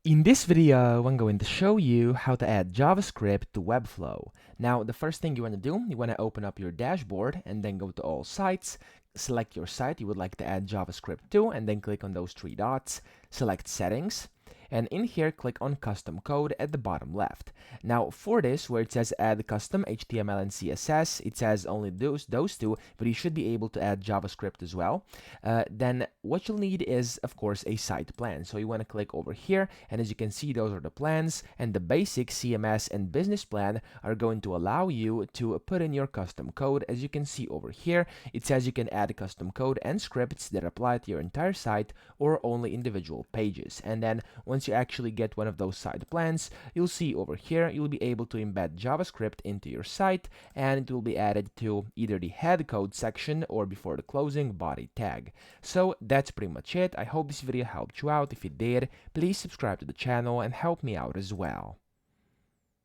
In this video, I'm going to show you how to add JavaScript to Webflow. Now, the first thing you want to do, you want to open up your dashboard and then go to All Sites, select your site you would like to add JavaScript to, and then click on those three dots, select Settings, and in here, click on Custom Code at the bottom left. Now, for this, where it says Add Custom HTML and CSS, it says only those two, but you should be able to add JavaScript as well. Then what you'll need is, of course, a site plan. So you want to click over here, and as you can see, those are the plans, and the basic CMS and business plan are going to allow you to put in your custom code. As you can see over here, it says you can add custom code and scripts that apply to your entire site or only individual pages. And then once you actually get one of those site plans, you'll see over here, you'll be able to embed JavaScript into your site, and it will be added to either the head code section or before the closing body tag. So that's pretty much it. I hope this video helped you out. If it did, please subscribe to the channel and help me out as well.